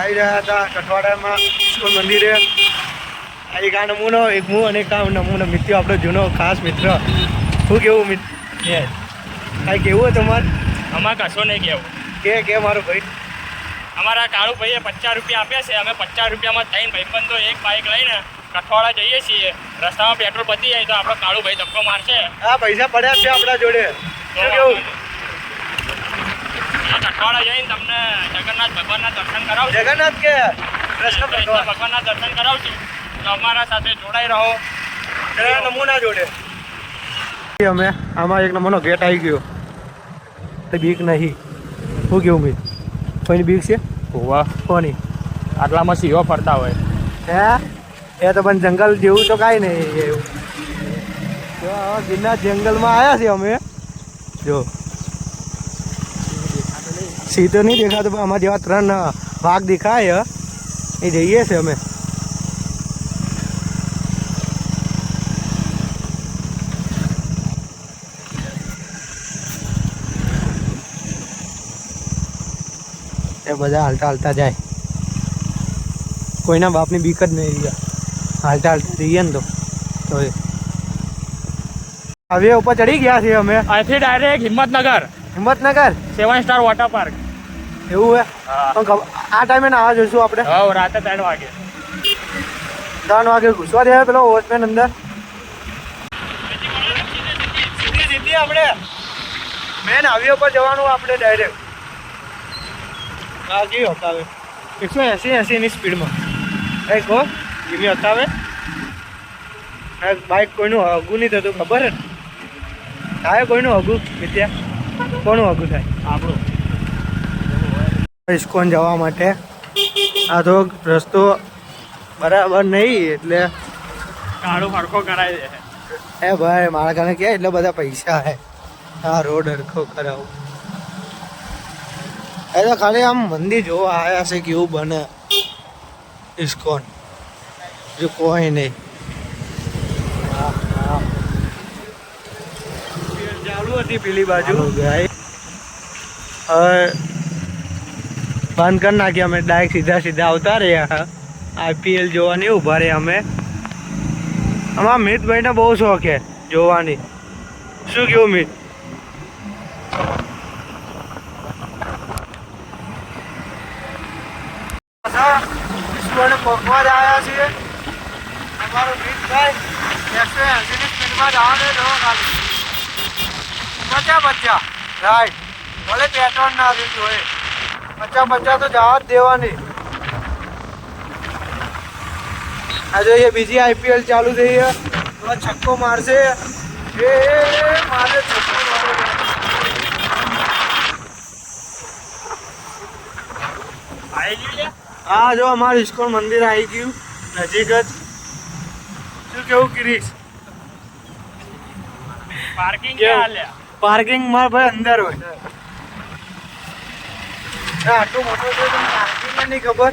આવી રહ્યા હતા કઠવાડામાં ઇસ્કોન મંદિરે. એક આ નમૂનો, એક હું અને એક આ નમૂનો મિત્ર, આપણો જૂનો ખાસ મિત્ર. શું કેવું મિત્ર? કાંઈ કેવું હોય તમારે? અમારે કશો નહીં કેવું. કે મારો ભાઈ અમારા કાળુ ભાઈએ 50 રૂપિયા આપ્યા છે. અમે 50 રૂપિયામાં 3 ભાઈબંધો એક બાઇક લઈને કઠવાડા જઈએ છીએ. રસ્તામાં પેટ્રોલ પતી જાય તો આપણો કાળુ ભાઈ ધક્કો મારશે. હા, પૈસા પડ્યા છે આપણા જોડે. શું કેવું? કઠવાડા જઈને તમને જગન્નાથ ભગવાનના દર્શન કરાવશું. જગન્નાથ કે કૃષ્ણ ભગવાનના દર્શન કરાવશું. તો અમારા સાથે જોડાઈ રહો. નમૂના જોડે અમે આમાં એક નંબરનો ગેટ આવી ગયો. તો બીક નહીં. શું કેવું મિત? કોઈની બીક છે? વાહ, કોની? આટલામાં સિંહો ફરતા હોય. હે એ તો પણ જંગલ જેવું તો કાંઈ નહીં એવું. જો ગિરનાર જંગલમાં આવ્યા છીએ અમે. જો સિંહ તો નહીં દેખાતો પણ આમાં જેવા 3 વાઘ દેખાય એ જઈએ છે અમે. એ બધા હાલતા જાય. કોઈના બાપની બીક જ નહીં રહ્યા. હાલતા જઈએ ને તો હવે ઉપર ચડી ગયા છીએ અમે. અહીંથી direct Himmatnagar 7 star water park. એવું હે? આ ટાઈમે નાવા જોઈશું આપણે. હા, રાતે 3 વાગે. 3 વાગે ઘૂસવા દે પેલો વોચમેન અંદર. સીધી આપણે મેન હાઈવે પર જવાનું આપણે ડાયરેક્ટ. હા, કેવી હકાવે 180 ની સ્પીડમાં. એ કહો ધીમી હકાવે. બાઇક કોઈનું હગું નહીં થતું ખબર જ થાય. કોઈનું હગું વિદ્યા કોનું હગું થાય? આપણું. ઇસ્કોન જવા માટે આ તો રસ્તો બરાબર નહીં એટલે કાળું હરખો કરાવી દે. એ ભાઈ મારા કારણે ક્યાં એટલા બધા પૈસા હે આ રોડ હરખો કરાવું. એ તો ખાલી આમ મંદિર જોવા આવ્યા છે કેવું બને ઇસ્કોન, જો કોઈ નહીં. ચાલુ હતી પેલી બાજુ હવે બંધ કરી નાખી. અમે ડાયરેક્ટ સીધા આવતા રહ્યા. IPL જોવાની ઊભા રહ્યા અમે. અમારા મિતભાઈને બહુ શોખ છે જોવાની. શું કેવું મિત? ઇસ્કોન પકવા જ આવ્યા છીએ. અમારો મિતભાઈ 180 ની સ્પીડમાં જવાનું જો ખાલી. બચ્ચા રાઈટ ભલે પેટ્રોલ ના દીધું હોય. 50 તો જવા જ દેવાની. આ જોઈએ બીજી IPL ચાલુ થઈ છે. છક્કો મારશે. મારે છક્કો મારો. હા, જો અમારું ઇસ્કોન મંદિર આવી ગયું નજીક જ. શું કેવું કિરીશ? પાર્કિંગ ક્યાં હાલ્યા? પાર્કિંગ મારા ભાઈ અંદર હોય. આટલું મોટું છે પાર્કિંગમાં નહીં ખબર.